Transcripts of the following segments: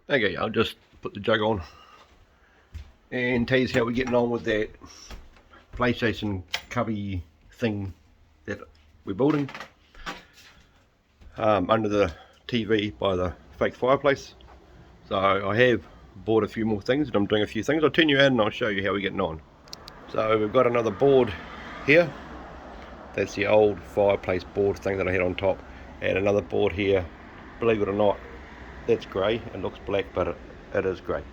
Okay, I'll just put the jug on and tell you how we're getting on with that PlayStation cubby thing that we're building under the TV by the fake fireplace. So I have bought a few more things and I'm doing a few things. I'll turn you out and I'll show you how we're getting on. So we've got another board here. That's the old fireplace board thing that I had on top, and another board here. Believe it or not, that's grey. It looks black, but it is grey.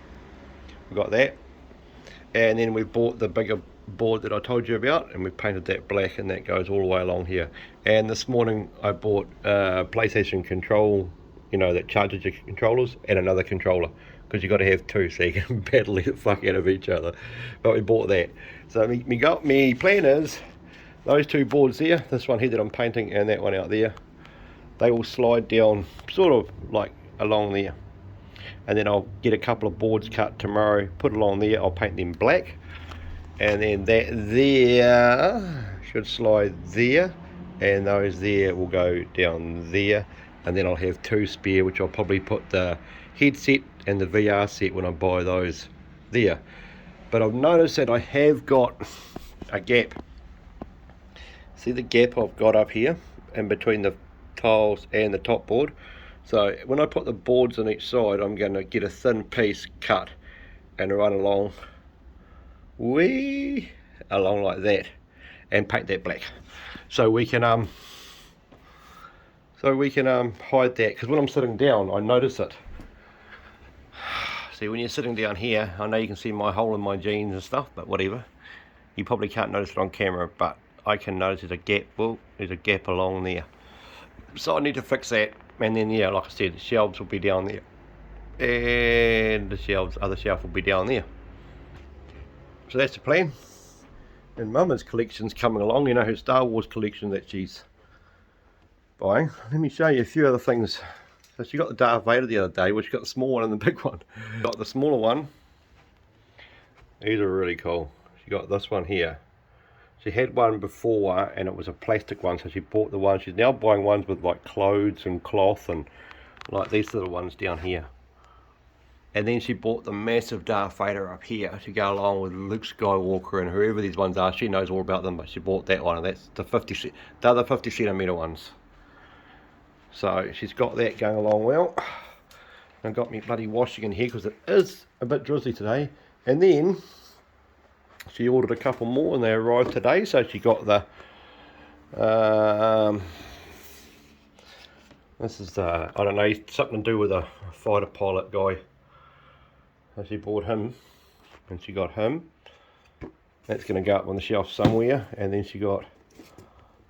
We've got that, and then we bought the bigger board that I told you about, and we painted that black, and that goes all the way along here. And this morning I bought a PlayStation control, you know, that charges your controllers, and another controller, because you got to have two so you can battle the fuck out of each other. But we bought that. So me plan is those two boards there, this one here that I'm painting and that one out there, they will slide down sort of like along there, and then I'll get a couple of boards cut tomorrow, put along there. I'll paint them black, and then that there should slide there, and those there will go down there, and then I'll have two spare, which I'll probably put the headset and the VR set when I buy those there. But I've noticed that I have got a gap. See the gap I've got up here in between the tiles and the top board? So when I put the boards on each side, I'm going to get a thin piece cut and run along like that and paint that black, so we can hide that, because when I'm sitting down I notice it. See, when you're sitting down here, I know you can see my hole in my jeans and stuff, but whatever, you probably can't notice it on camera, but I can notice there's a gap. Well, there's a gap along there, so I need to fix that. And then, yeah, like I said, the shelves will be down there, and the other shelf will be down there. So that's the plan. And Mama's collection's coming along, you know, her Star Wars collection that she's buying. Let me show you a few other things. So she got the Darth Vader the other day, well, she got the small one and the big one. Got the smaller one. These are really cool. She got this one here. She had one before and it was a plastic one, so she bought the one. She's now buying ones with like clothes and cloth and like these little ones down here. And then she bought the massive Darth Vader up here to go along with Luke Skywalker and whoever these ones are. She knows all about them, but she bought that one, and that's the other 50 centimeter ones. So she's got that going along well. I've got me bloody washing in here because it is a bit drizzly today. And then she ordered a couple more and they arrived today. So she got the this is the, I don't know, something to do with a fighter pilot guy. So she bought him, and she got him. That's going to go up on the shelf somewhere. And then she got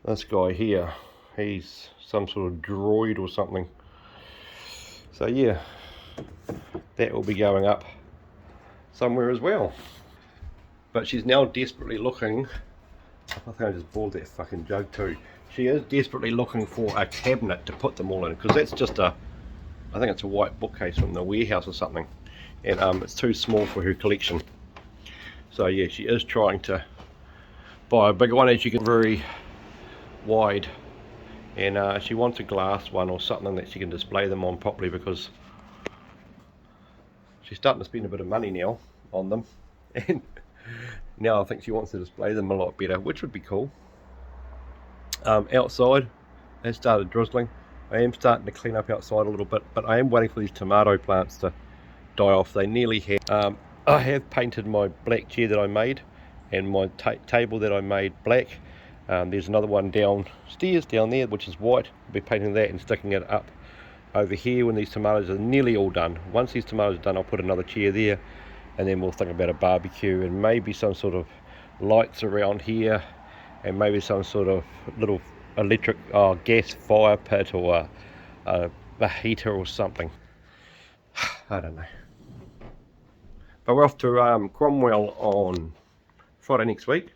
this guy here. He's some sort of droid or something. So yeah, that will be going up somewhere as well. But she's now desperately looking, I think I just boiled that fucking jug too. She is desperately looking for a cabinet to put them all in, because that's just a, I think it's a white bookcase from the warehouse or something, and it's too small for her collection. So yeah, she is trying to buy a bigger one. As you can, very wide, and she wants a glass one or something that she can display them on properly, because she's starting to spend a bit of money now on them, and now I think she wants to display them a lot better, which would be cool. Outside, it started drizzling. I am starting to clean up outside a little bit, but I am waiting for these tomato plants to die off. They nearly have. I have painted my black chair that I made, and my table that I made black. There's another one downstairs down there which is white. I'll be painting that and sticking it up over here when these tomatoes are nearly all done. Once these tomatoes are done, I'll put another chair there, and then we'll think about a barbecue and maybe some sort of lights around here, and maybe some sort of little electric gas fire pit, or a heater or something. I don't know. But we're off to Cromwell on Friday next week.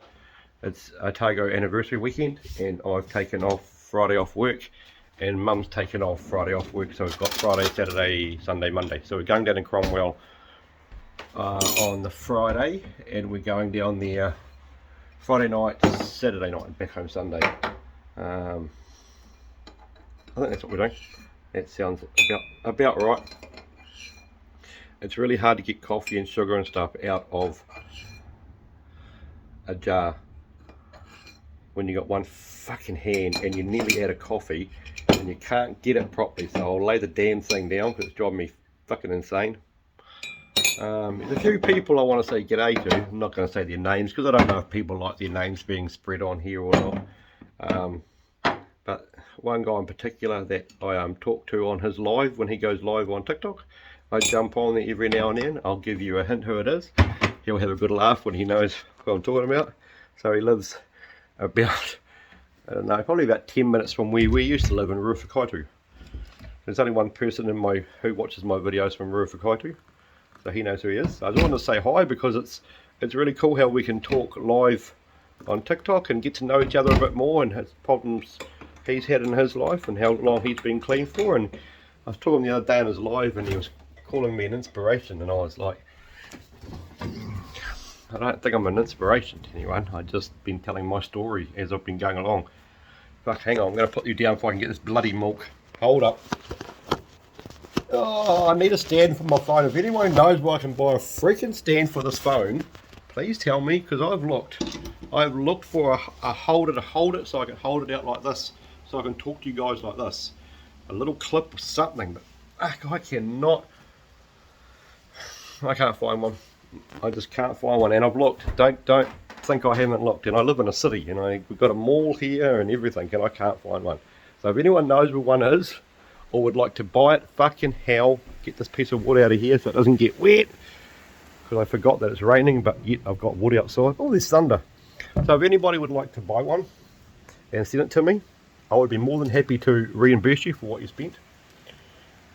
It's Otago anniversary weekend, and I've taken off Friday off work, and Mum's taken off Friday off work, so we've got Friday, Saturday, Sunday, Monday. So we're going down in Cromwell on the Friday, and we're going down there Friday night, Saturday night, and back home Sunday. I think that's what we're doing. That sounds about right. it's really hard to get coffee and sugar and stuff out of a jar when you got one fucking hand and you're nearly out of coffee and you can't get it properly. So I'll lay the damn thing down because it's driving me fucking insane. There's a few people I want to say g'day to. I'm not going to say their names because I don't know if people like their names being spread on here or not. But one guy in particular that I talk to on his live, when he goes live on TikTok, I jump on there every now and then. I'll give you a hint who it is. He'll have a good laugh when he knows who I'm talking about. So he lives about, I don't know, probably about 10 minutes from where we used to live in Ruwhakaitu. There's only one person who watches my videos from Ruwhakaitu, so he knows who he is. I just wanted to say hi because it's really cool how we can talk live on TikTok and get to know each other a bit more and his problems he's had in his life and how long he's been clean for. And I was talking the other day on his live and he was calling me an inspiration, and I was like, I don't think I'm an inspiration to anyone. I've just been telling my story as I've been going along. Fuck, hang on, I'm going to put you down before I can get this bloody milk. Hold up. Oh, I need a stand for my phone. If anyone knows where I can buy a freaking stand for this phone, please tell me, because I've looked for a holder to hold it so I can hold it out like this, so I can talk to you guys like this. A little clip or something, but I cannot. I can't find one. I just can't find one, and I've looked. Don't think I haven't looked. And I live in a city, you know. We've got a mall here and everything, and I can't find one. So if anyone knows where one is, or would like to buy it, fucking hell, get this piece of wood out of here so it doesn't get wet. Because I forgot that it's raining, but yet I've got wood outside. Oh, there's thunder. So if anybody would like to buy one and send it to me, I would be more than happy to reimburse you for what you spent.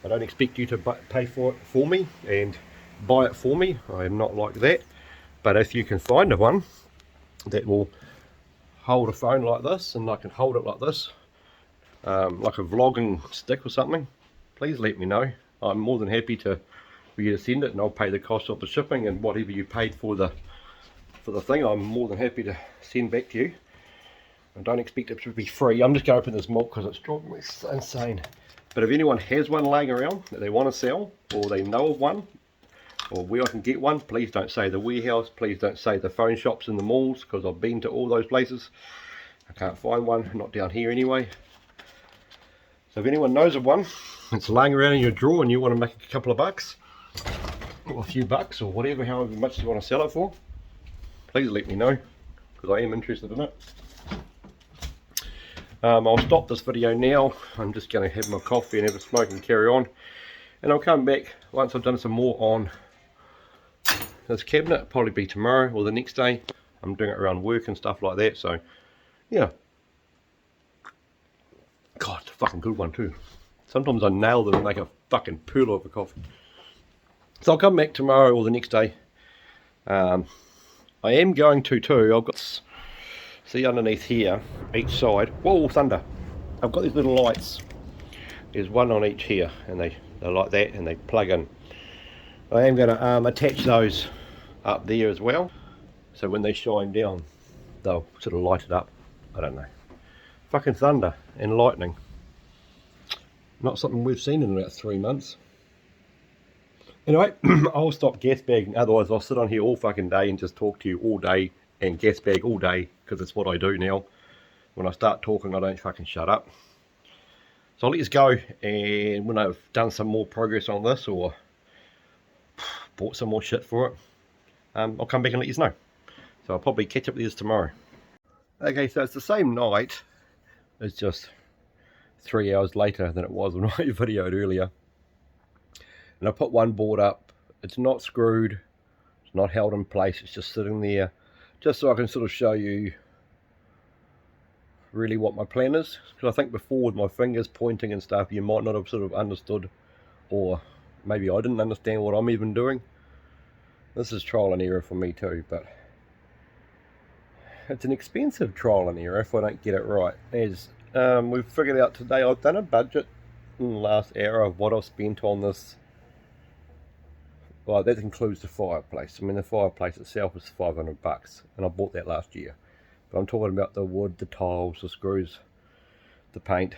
I don't expect you to pay for it for me and buy it for me. I am not like that. But if you can find a one that will hold a phone like this, and I can hold it like this, like a vlogging stick or something, please let me know. I'm more than happy for you to send it, and I'll pay the cost of the shipping and whatever you paid for the thing. I'm more than happy to send back to you. I don't expect it to be free. I'm just going to open this milk because it's driving me insane. But if anyone has one laying around that they want to sell, or they know of one, or where I can get one, please don't say the warehouse, please don't say the phone shops in the malls, because I've been to all those places. I can't find one, not down here anyway. So if anyone knows of one, it's laying around in your drawer and you want to make a couple of bucks, or a few bucks, or whatever, however much you want to sell it for, please let me know, because I am interested in it. I'll stop this video now. I'm just going to have my coffee and have a smoke and carry on, and I'll come back once I've done some more on this cabinet. Probably be tomorrow or the next day. I'm doing it around work and stuff like that, so yeah. God, it's a fucking good one too. Sometimes I nail them and make a fucking pearl of a coffee. So I'll come back tomorrow or the next day. I am going to too. I've got, see underneath here, each side. Whoa, thunder! I've got these little lights. There's one on each here, and they're like that, and they plug in. I am going to attach those up there as well, so when they shine down, they'll sort of light it up. I don't know. Fucking thunder and lightning. Not something we've seen in about 3 months. Anyway, I'll stop gas bagging, otherwise I'll sit on here all fucking day and just talk to you all day and gas bag all day, because it's what I do now. When I start talking, I don't fucking shut up. So I'll let you go, and when I've done some more progress on this, or bought some more shit for it, I'll come back and let you know. So I'll probably catch up with you tomorrow. Okay, so it's the same night. It's just 3 hours later than it was when I videoed earlier. And I put one board up. It's not screwed. It's not held in place. It's just sitting there, just so I can sort of show you really what my plan is. Because I think before, with my fingers pointing and stuff, you might not have sort of understood, or maybe I didn't understand what I'm even doing. This is trial and error for me too, but it's an expensive trial and error if I don't get it right. As we've figured out today, I've done a budget in the last hour of what I've spent on this. Well, that includes the fireplace. I mean, the fireplace itself is $500, and I bought that last year. But I'm talking about the wood, the tiles, the screws, the paint.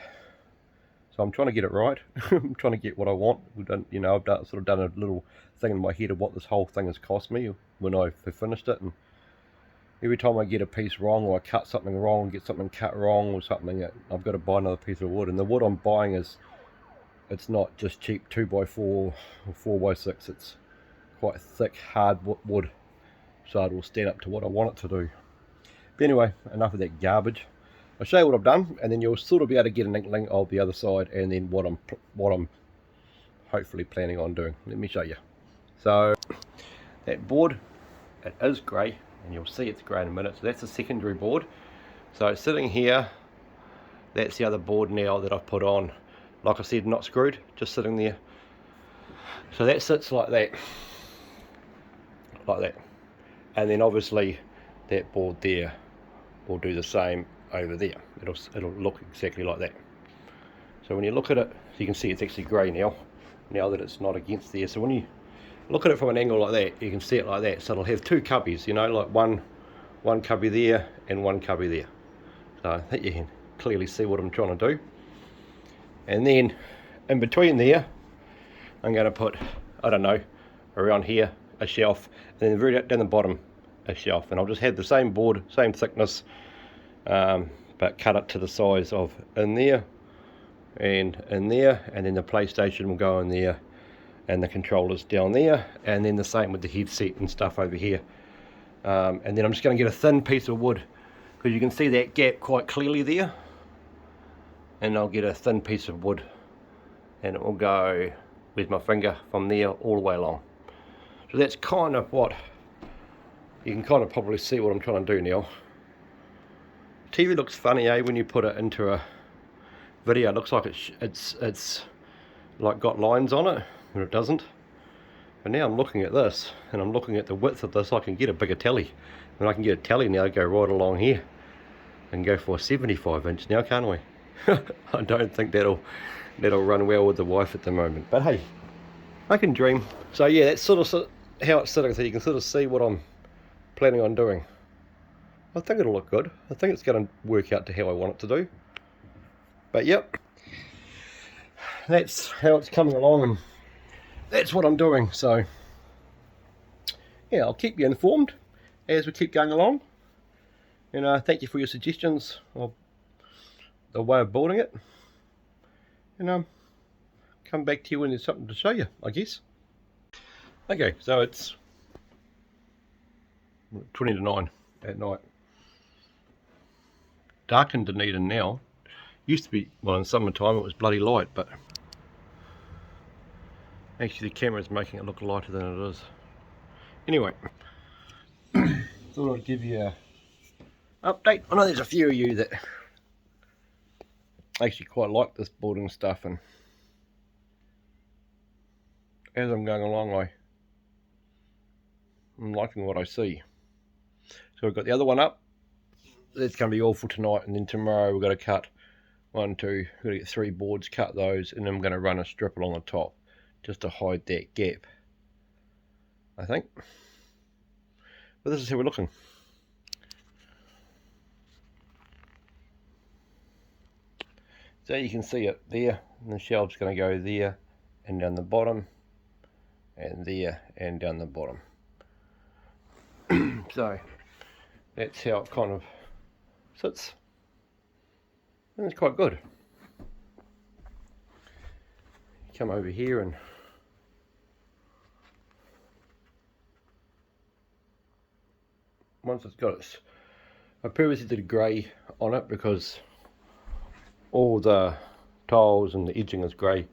So I'm trying to get it right. I'm trying to get what I want. We've done, you know, I've sort of done a little thing in my head of what this whole thing has cost me when I finished it. And every time I get a piece wrong, or I cut something wrong, get something cut wrong or something, I've got to buy another piece of wood. And the wood I'm buying it's not just cheap 2x4 or 4x6. It's quite thick, hard wood, so it will stand up to what I want it to do. But anyway, enough of that garbage. I'll show you what I've done, and then you'll sort of be able to get an inkling of the other side, and then what I'm hopefully planning on doing. Let me show you. So that board, it is grey, and you'll see it's grey in a minute. So that's a secondary board. So it's sitting here. That's the other board now that I've put on. Like I said, not screwed, just sitting there. So that sits like that, and then obviously that board there will do the same over there. It'll look exactly like that. So when you look at it, so you can see it's actually grey now that it's not against there. So when you look at it from an angle like that, you can see it like that. So it'll have two cubbies, you know, like one cubby there and one cubby there. So I think you can clearly see what I'm trying to do. And then in between there, I'm going to put, I don't know, around here a shelf, and then very down the bottom a shelf, and I'll just have the same board, same thickness, but cut it to the size of in there and in there, and then the PlayStation will go in there and the controllers down there, and then the same with the headset and stuff over here. And then I'm just going to get a thin piece of wood, because you can see that gap quite clearly there, and I'll get a thin piece of wood, and it will go with my finger from there all the way along. So that's kind of what you can kind of probably see what I'm trying to do now. TV looks funny, when you put it into a video. It looks like it's like got lines on it, but it doesn't. And now I'm looking at this, and I'm looking at the width of this. I can get a bigger telly, and I can get a telly now, go right along here and go for a 75-inch now, can't we? I don't think that'll run well with the wife at the moment, but hey, I can dream. So yeah, that's sort of how it's sitting, so you can sort of see what I'm planning on doing. I think it'll look good. I think it's going to work out to how I want it to do. But yep, that's how it's coming along, and that's what I'm doing. So yeah, I'll keep you informed as we keep going along. And thank you for your suggestions of the way of building it. And come back to you when there's something to show you, I guess. Okay, so it's 20 to 9 at night. Dark in Dunedin now. Used to be, well, in summertime it was bloody light, but actually the camera's making it look lighter than it is. Anyway, thought I'd give you an update. I know there's a few of you that actually quite like this building stuff, and as I'm going along I'm liking what I see. So we've got the other one up. That's going to be all for tonight, and then tomorrow we've got to cut we've got to get 3 boards, cut those, and then I'm going to run a strip along the top just to hide that gap, I think. But this is how we're looking. So you can see it there, and the shelf's going to go there and down the bottom, and there and down the bottom. So that's how it kind of sits, and it's quite good. Come over here, and once it's got its, I purposely did grey on it because all the tiles and the edging is grey,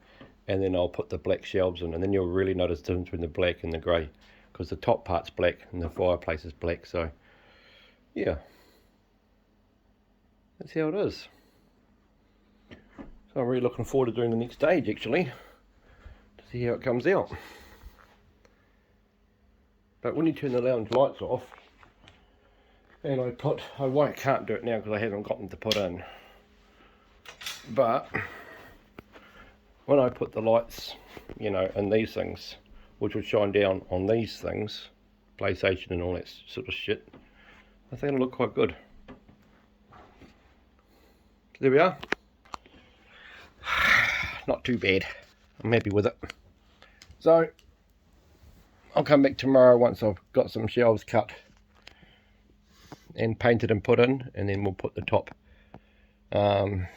and then I'll put the black shelves in, and then you'll really notice the difference between the black and the grey, because the top part's black and the fireplace is black. So yeah, that's how it is. So I'm really looking forward to doing the next stage, actually, to see how it comes out. But when you turn the lounge lights off, and I can't do it now because I haven't got them to put in, but when I put the lights, you know, in these things, which will shine down on these things, PlayStation and all that sort of shit, I think it'll look quite good. So there we are. not too bad. I'm happy with it. So I'll come back tomorrow once I've got some shelves cut and painted and put in, and then we'll put the top, I don't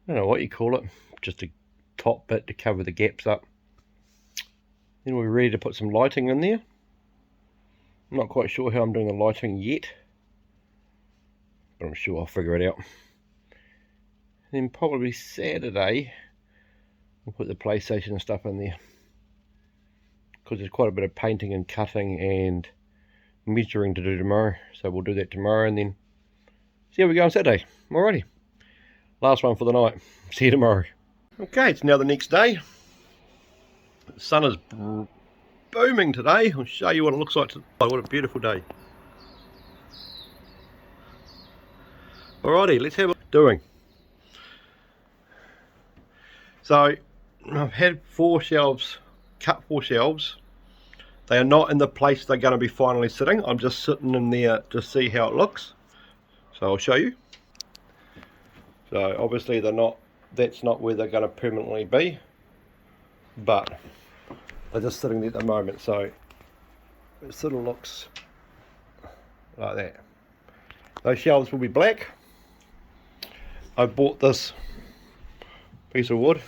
know what you call it, just a top bit to cover the gaps up. Then we're ready to put some lighting in there. I'm not quite sure how I'm doing the lighting yet, but I'm sure I'll figure it out. And then probably Saturday we'll put the PlayStation and stuff in there, because there's quite a bit of painting and cutting and measuring to do tomorrow. So we'll do that tomorrow and then see how we go on Saturday. Alrighty, last one for the night. See you tomorrow. Okay, it's now the next day. The sun is booming today. I'll show you what it looks like today. What a beautiful day. Alrighty, let's have a doing. So I've had 4 shelves, cut 4 shelves. They are not in the place they're going to be finally sitting. I'm just sitting in there to see how it looks. So I'll show you. So obviously they're not, that's not where they're going to permanently be, but they're just sitting there at the moment. So it sort of looks like that. Those shelves will be black. I bought this piece of wood,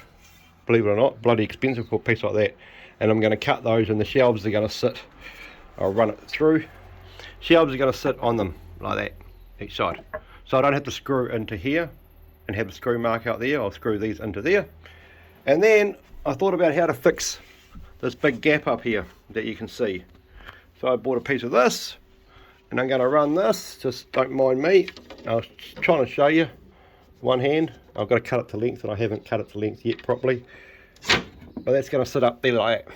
believe it or not, bloody expensive for a piece like that. And I'm going to cut those, and the shelves are going to sit, I'll run it through. Shelves are going to sit on them like that, each side. So I don't have to screw into here and have a screw mark out there. I'll screw these into there. And then I thought about how to fix this big gap up here that you can see. So I bought a piece of this, and I'm going to run this, just don't mind me. I was trying to show you one hand. I've got to cut it to length, and I haven't cut it to length yet properly. But that's going to sit up there like that,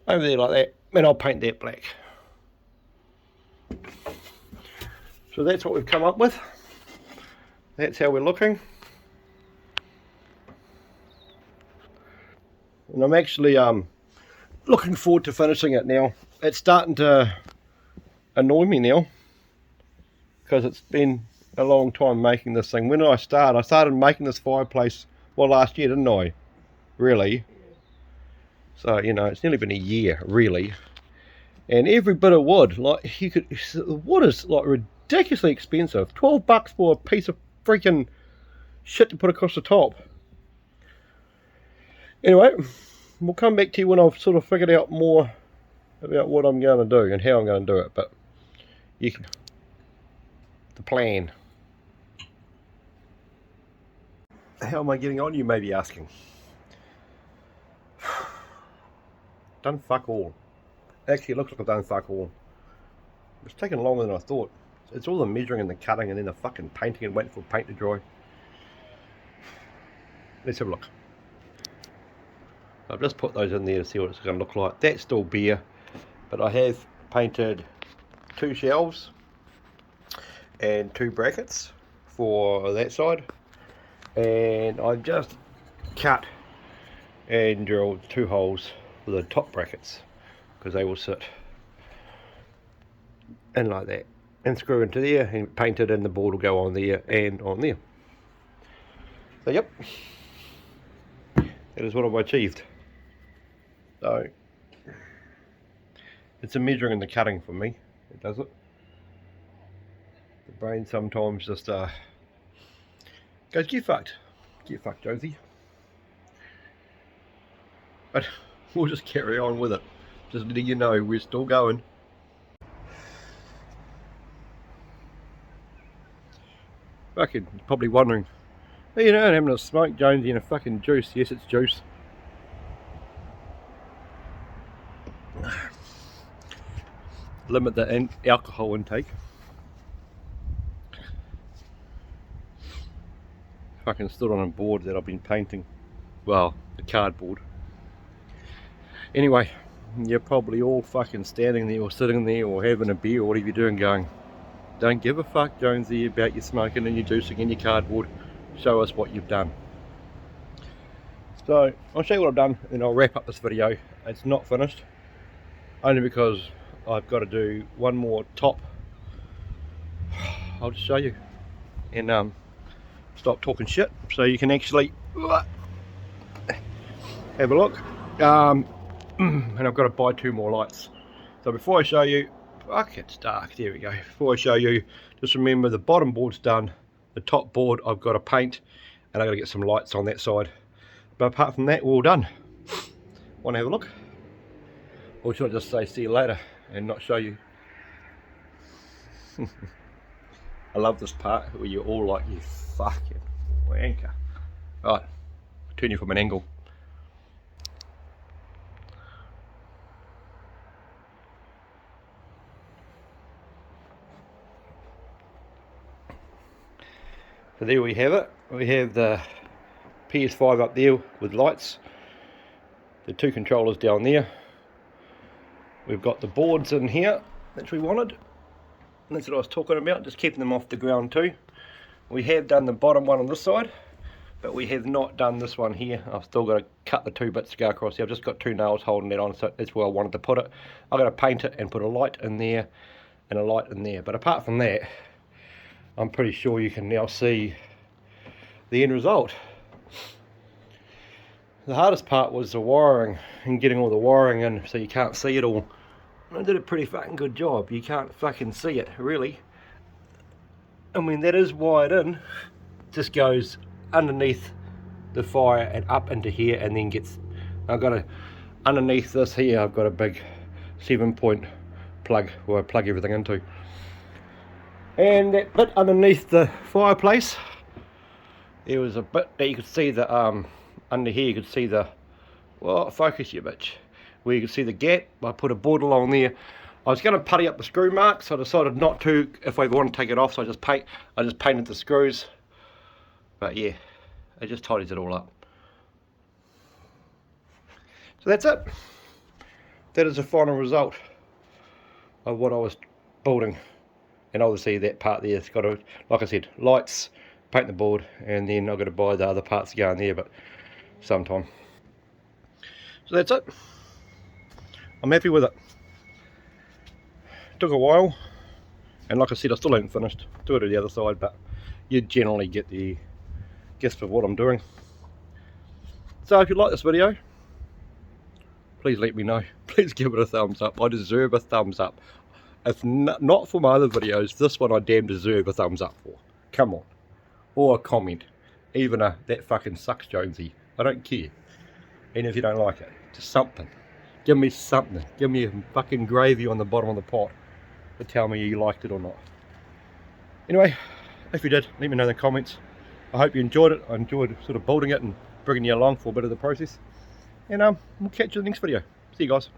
over there like that, and I'll paint that black. So that's what we've come up with. That's how we're looking. And I'm actually looking forward to finishing it now. It's starting to annoy me now, because it's been a long time making this thing. When did I start? I started making this fireplace, well, last year, didn't I? Really. So, you know, it's nearly been a year, really. And every bit of wood, like, you could, the wood is like ridiculously expensive. $12 for a piece of freaking shit to put across the top. Anyway, we'll come back to you when I've sort of figured out more about what I'm going to do and how I'm going to do it. But you can, the plan. How am I getting on, you may be asking? Done fuck all. Actually, it looks like I've done fuck all. It's taken longer than I thought. It's all the measuring and the cutting and then the fucking painting and waiting for paint to dry. Let's have a look. I've just put those in there to see what it's going to look like. That's still bare, but I have painted 2 shelves and 2 brackets for that side, and I've just cut and drilled 2 holes for the top brackets, because they will sit in like that, and screw into there and paint it, and the board will go on there and on there. So yep, that is what I've achieved. So it's a measuring and the cutting for me, it does it. The brain sometimes just goes, get fucked Josie. But we'll just carry on with it, just letting you know we're still going. Fucking probably wondering, hey, you know, having a smoke, Jonesy, and a fucking juice. Yes, it's juice. Limit the alcohol intake. Fucking stood on a board that I've been painting. Well, the cardboard. Anyway, you're probably all fucking standing there or sitting there or having a beer or whatever you're doing, going, don't give a fuck, Jonesy, about your smoking and your juicing and your cardboard. Show us what you've done. So I'll show you what I've done and I'll wrap up this video. It's not finished, only because I've got to do one more top. I'll just show you, and stop talking shit so you can actually have a look. And I've got to buy 2 more lights. So before I show you, fuck, it's dark, there we go. Before I show you, just remember the bottom board's done, the top board I've got to paint, and I've got to get some lights on that side. But apart from that, we're all done. Want to have a look? Or should I just say see you later and not show you? I love this part where you're all like, you fucking wanker. Right, I'll turn you from an angle. So there we have it. We have the PS5 up there with lights, the 2 controllers down there. We've got the boards in here that we wanted, and that's what I was talking about, just keeping them off the ground too. We have done the bottom one on this side, but we have not done this one here. I've still got to cut the 2 bits to go across here. I've just got 2 nails holding it on, so that's where I wanted to put it. I've got to paint it and put a light in there and a light in there. But apart from that, I'm pretty sure you can now see the end result. The hardest part was the wiring and getting all the wiring in so you can't see it all. I did a pretty fucking good job. You can't fucking see it, really. I mean, that is wired in. Just goes underneath the fire and up into here, and then gets, I've got a, underneath this here, I've got a big 7-point plug where I plug everything into. And that bit underneath the fireplace, there was a bit that you could see the under here. You could see the, well, focus you bitch, where you could see the gap. I put a board along there. I was going to putty up the screw marks, so I decided not to if I want to take it off. So I just painted the screws. But yeah, it just tidies it all up. So that's it. That is the final result of what I was building. And obviously that part there, it's got to, like I said, lights, paint the board, and then I've got to buy the other parts to go in there, but sometime. So that's it. I'm happy with it. Took a while, and like I said, I still haven't finished. Do it to the other side, but you generally get the gist of what I'm doing. So if you like this video, please let me know. Please give it a thumbs up. I deserve a thumbs up. If not for my other videos, this one I damn deserve a thumbs up for. Come on. Or a comment. Even a, that fucking sucks Jonesy. I don't care. And if you don't like it, just something. Give me something. Give me a fucking gravy on the bottom of the pot to tell me you liked it or not. Anyway, if you did, let me know in the comments. I hope you enjoyed it. I enjoyed sort of building it and bringing you along for a bit of the process. And we'll catch you in the next video. See you guys.